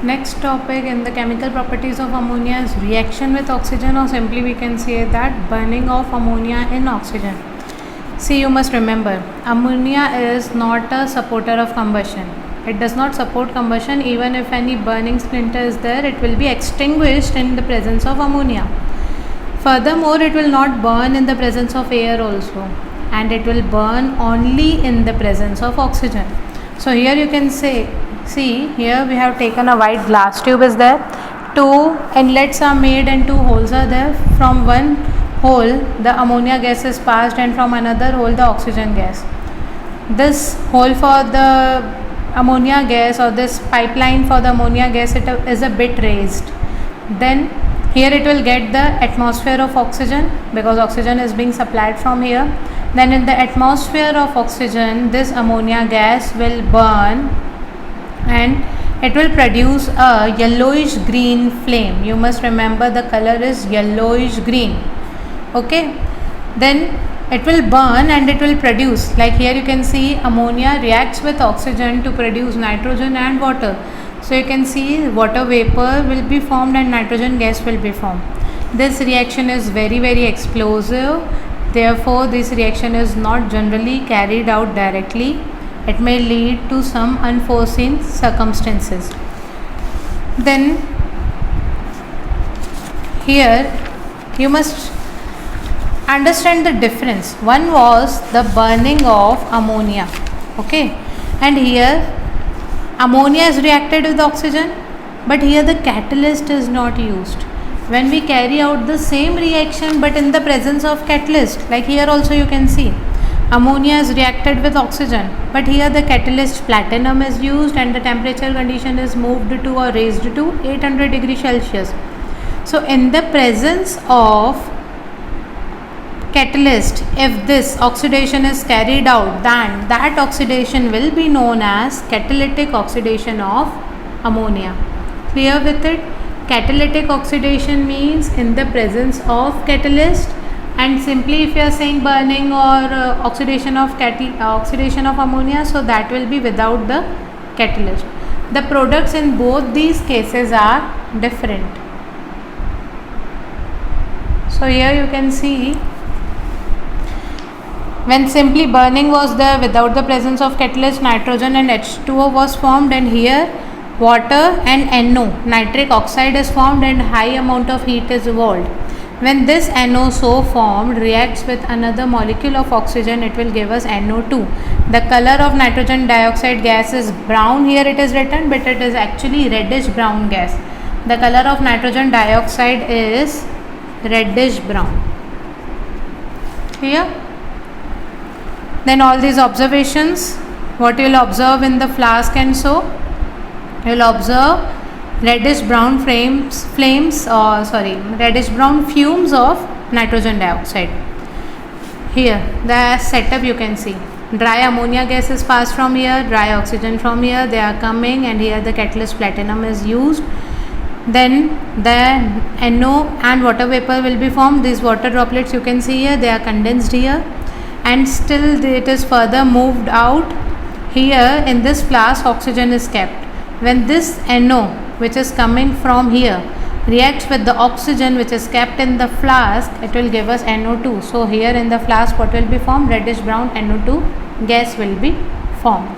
Next topic in the chemical properties of ammonia is reaction with oxygen, or simply we can say that burning of ammonia in oxygen. See, you must remember, ammonia is not a supporter of combustion. It does not support combustion. Even if any burning splinter is there, it will be extinguished in the presence of ammonia. Furthermore, it will not burn in the presence of air also, and it will burn only in the presence of oxygen. So here you can see here we have taken a white glass tube is there. Two inlets are made and two holes are there. From one hole the ammonia gas is passed, and from another hole the oxygen gas. This hole for the ammonia gas, or this pipeline for the ammonia gas, it is a bit raised. Then here it will get the atmosphere of oxygen, because oxygen is being supplied from here. Then in the atmosphere of oxygen, this ammonia gas will burn and it will produce a yellowish green flame. You must remember the color is yellowish green. Okay, then it will burn and it will produce, like here you can see ammonia reacts with oxygen to produce nitrogen and water. So you can see water vapor will be formed and nitrogen gas will be formed. This reaction is very explosive. Therefore this reaction is not generally carried out directly. It may lead to some unforeseen circumstances. Then here you must understand the difference. One was the burning of ammonia, okay, and here ammonia is reacted with oxygen, but here the catalyst is not used. When we carry out the same reaction but in the presence of catalyst, like here also you can see ammonia is reacted with oxygen, but here the catalyst platinum is used and the temperature condition is moved to or raised to 800 degrees Celsius. So in the presence of catalyst, if this oxidation is carried out, then that oxidation will be known as catalytic oxidation of ammonia. Clear with it? Catalytic oxidation means in the presence of catalyst, and simply if you are saying burning or oxidation of ammonia, so that will be without the catalyst. The products in both these cases are different. So here you can see, when simply burning was there without the presence of catalyst, nitrogen and H2O was formed, and here water and NO, nitric oxide, is formed and high amount of heat is evolved. When this NO so formed reacts with another molecule of oxygen, it will give us NO2. The color of nitrogen dioxide gas is brown, here it is written, but it is actually reddish brown gas. The color of nitrogen dioxide is reddish brown. Here, then all these observations, what you will observe in the flask, and so you will observe reddish brown reddish brown fumes of nitrogen dioxide. Here the setup you can see, dry ammonia gas is passed from here, dry oxygen from here, they are coming, and here the catalyst platinum is used. Then the NO and water vapor will be formed. These water droplets you can see here, they are condensed here, and still it is further moved out. Here in this flask oxygen is kept. When this NO, which is coming from here, reacts with the oxygen which is kept in the flask, it will give us NO2. So here in the flask what will be formed? Reddish brown NO2 gas will be formed.